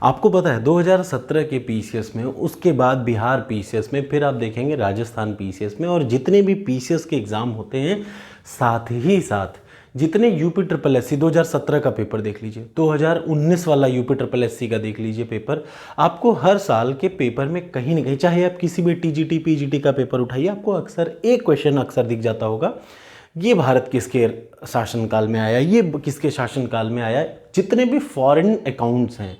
आपको पता है 2017 के पीसीएस में, उसके बाद बिहार पीसीएस में, फिर आप देखेंगे राजस्थान पीसीएस में, और जितने भी पीसीएस के एग्ज़ाम होते हैं साथ ही साथ जितने यूपी ट्रिपल एससी 2017 का पेपर देख लीजिए, 2019 वाला यूपी ट्रिपल एससी का देख लीजिए पेपर, आपको हर साल के पेपर में कहीं ना कहीं, चाहे आप किसी भी टीजीटी पीजीटी का पेपर उठाइए, आपको अक्सर एक क्वेश्चन अक्सर दिख जाता होगा, ये भारत किसके शासनकाल में आया, ये किसके शासनकाल में आया। जितने भी फॉरेन अकाउंट्स हैं,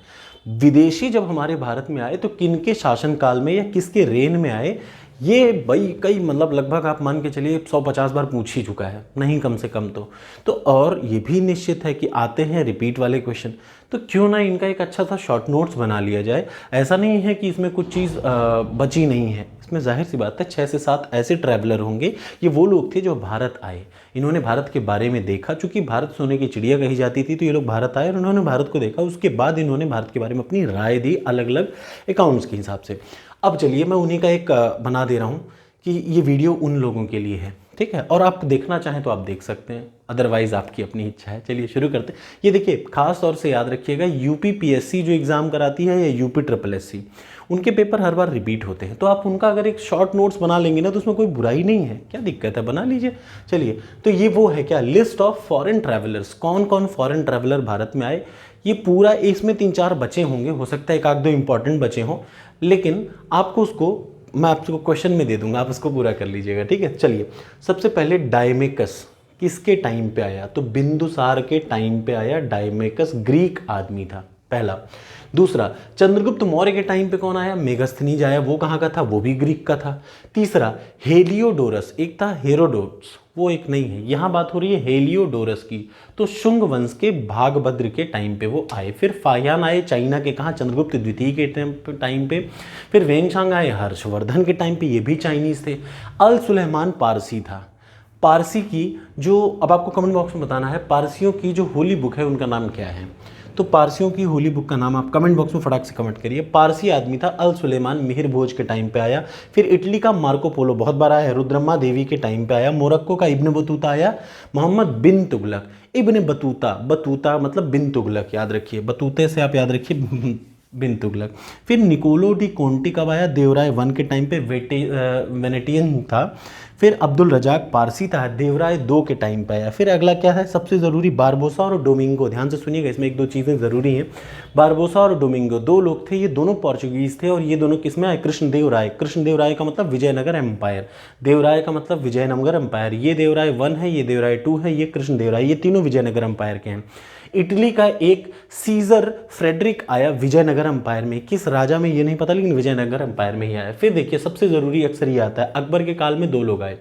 विदेशी जब हमारे भारत में आए तो किनके शासनकाल में या किसके रेन में आए, ये भाई कई मतलब लगभग आप मान के चलिए 150 बार पूछ ही चुका है, नहीं कम से कम तो और ये भी निश्चित है कि आते हैं रिपीट वाले क्वेश्चन, तो क्यों ना इनका एक अच्छा सा शॉर्ट नोट्स बना लिया जाए। ऐसा नहीं है कि इसमें कुछ चीज़ बची नहीं है, इसमें जाहिर सी बात है 6 से 7 ऐसे ट्रैवलर होंगे, ये वो लोग थे जो भारत आए, इन्होंने भारत के बारे में देखा, चूंकि भारत सोने की चिड़िया कही जाती थी, तो ये लोग भारत आए और उन्होंने भारत को देखा, उसके बाद इन्होंने भारत के बारे में अपनी राय दी अलग अलग अकाउंट्स के हिसाब से। अब चलिए मैं उन्हीं का एक बना दे रहा हूँ कि ये वीडियो उन लोगों के लिए है, ठीक है, और आप देखना चाहें तो आप देख सकते हैं, अदरवाइज आपकी अपनी इच्छा है। चलिए शुरू करते हैं। ये देखिए, खास तौर से याद रखिएगा, यूपी पीएससी जो एग्ज़ाम कराती है या यूपी ट्रिपल एससी, उनके पेपर हर बार रिपीट होते हैं, तो आप उनका अगर एक शॉर्ट नोट्स बना लेंगे ना तो उसमें कोई बुराई नहीं है, क्या दिक्कत है, बना लीजिए। चलिए, तो ये वो है क्या, लिस्ट ऑफ फॉरेन ट्रैवलर्स, कौन कौन फॉरेन ट्रैवलर भारत में आए, ये पूरा, इसमें 3-4 बचे होंगे, हो सकता है 1-2 इंपॉर्टेंट बचे हों, लेकिन आपको उसको मैं आपको क्वेश्चन में दे दूंगा, आप उसको पूरा कर लीजिएगा, ठीक है। चलिए, सबसे पहले डायमेकस किसके टाइम पे आया, तो बिंदुसार के टाइम पे आया डायमेकस, ग्रीक आदमी था पहला। दूसरा, चंद्रगुप्त मौर्य के टाइम पे कौन आया, मेगास्थनीज आया, वो कहाँ का था, वो भी ग्रीक का था। तीसरा, हेलियोडोरस, एक था हेरोडोट्स, वो एक नहीं है, यहाँ बात हो रही है हेलियोडोरस की, तो शुंग वंश के भागभद्र के टाइम पे वो आए। फिर फाहियान आए चाइना के, कहाँ, चंद्रगुप्त द्वितीय के टाइम पे। फिर वेंगशांग आए हर्षवर्धन के टाइम पे, ये भी चाइनीज थे। अल सुलेमान पारसी था, पारसी की जो, अब आपको कमेंट बॉक्स में बताना है पारसियों की जो होली बुक है उनका नाम क्या है, तो पारसियों की होली बुक का नाम आप कमेंट बॉक्स में फटाक से कमेंट करिए। पारसी आदमी था अल सुलेमान, मिहिर भोज के टाइम पे आया। फिर इटली का मार्को पोलो बहुत बार आया है, रुद्रम्मा देवी के टाइम पे आया। मोरक्को का इब्न बतूता आया, मोहम्मद बिन तुगलक, इब्न बतूता, बतूता मतलब बिन तुगलक, याद रखिए, बतूते से आप याद रखिए बिन तुगलक। फिर निकोलो डी कोंटी कब आया, देवराय 1 के टाइम पे, वेनेटियन था। फिर अब्दुल रजाक पारसी था, देवराय 2 के टाइम पे आया। फिर अगला क्या है, सबसे ज़रूरी, बारबोसा और डोमिंगो, ध्यान से सुनिएगा, इसमें 1-2 चीज़ें ज़रूरी हैं। बारबोसा और डोमिंगो 2 लोग थे, ये दोनों पोर्चुगीज़ थे, और ये दोनों किस में आए, कृष्णदेव राय। कृष्णदेव राय का मतलब विजयनगर एम्पायर, देवराय का मतलब विजयनगर एम्पायर। ये देवराय 1 है, ये देवराय 2 है, ये कृष्णदेव राय, ये तीनों विजयनगर एम्पायर के हैं। इटली का एक सीजर फ्रेडरिक आया विजयनगर एम्पायर में, किस राजा में ये नहीं पता, लेकिन विजयनगर एम्पायर में ही आया। फिर देखिए, सबसे ज़रूरी अक्सर ये आता है, अकबर के काल में 2 लोग आए,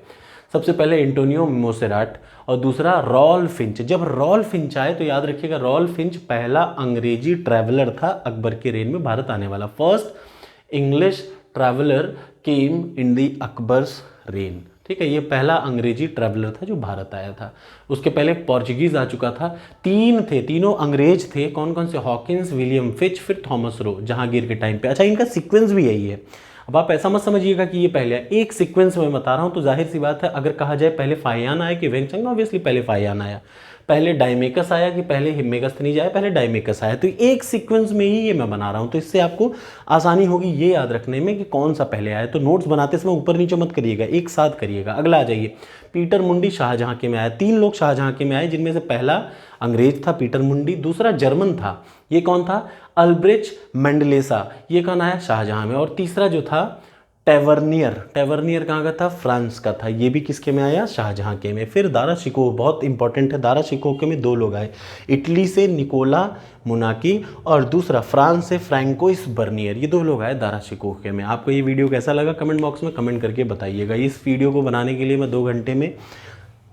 सबसे पहले एंटोनियो मोसेराट और दूसरा रॉल फिंच। जब रॉल फिंच आए तो याद रखिएगा, रॉल फिंच पहला अंग्रेजी ट्रैवलर था अकबर के रेन में भारत आने वाला, फर्स्ट इंग्लिश ट्रैवलर केम इन दी अकबर्स रेन, ठीक है, ये पहला अंग्रेजी ट्रैवलर था जो भारत आया था। उसके पहले पोर्चुगीज आ चुका था, 3 थे, तीनों अंग्रेज थे, कौन कौन से, हॉकिंस, विलियम फिच, फिर थॉमस रो, जहांगीर के टाइम पे। अच्छा, इनका सीक्वेंस भी यही है, अब आप ऐसा मत समझिएगा कि ये पहले है, एक सीक्वेंस में बता रहा हूँ, तो जाहिर सी बात है, अगर कहा जाए पहले फाहियान आया कि वेंगचंग, ऑब्वियसली पहले फाहियान आया, पहले डायमेकस आया कि पहले मेगास्थनीज आया, पहले डायमेकस आया, तो एक सीक्वेंस में ही ये मैं बना रहा हूँ, तो इससे आपको आसानी होगी ये याद रखने में कि कौन सा पहले आया। तो नोट्स बनाते समय ऊपर नीचे मत करिएगा, एक साथ करिएगा। अगला आ जाइए, पीटर मुंडी शाहजहां के में आया, 3 लोग शाहजहां के में आए, जिनमें से पहला अंग्रेज था पीटर मुंडी, दूसरा जर्मन था, ये कौन था, अल्ब्रेच मेंडलेसा, ये कौन आया, शाहजहां में, और तीसरा जो था टेवर्नियर, टेवर्नियर कहाँ का था, फ्रांस का था, ये भी किसके में आया, शाहजहां के में। फिर दारा शिकोह, बहुत इंपॉर्टेंट है, दारा शिकोह के में 2 लोग आए, इटली से निकोला मुनाकी और दूसरा फ्रांस से फ्रैंकोइस बर्नियर, ये 2 लोग आए दारा शिकोह के में। आपको ये वीडियो कैसा लगा कमेंट बॉक्स में कमेंट करके बताइएगा। इस वीडियो को बनाने के लिए मैं 2 घंटे में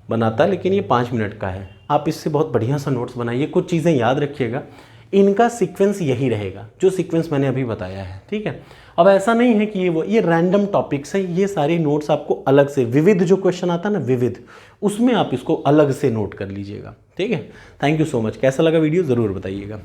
बनाता, लेकिन ये 5 मिनट का है, आप इससे बहुत बढ़िया सा नोट्स बनाइए। कुछ चीज़ें याद रखिएगा, इनका सीक्वेंस यही रहेगा जो सीक्वेंस मैंने अभी बताया है, ठीक है। अब ऐसा नहीं है कि ये रैंडम टॉपिक्स है, ये सारे नोट्स आपको अलग से, विविध जो क्वेश्चन आता है ना, विविध, उसमें आप इसको अलग से नोट कर लीजिएगा, ठीक है। थैंक यू सो मच, कैसा लगा वीडियो ज़रूर बताइएगा।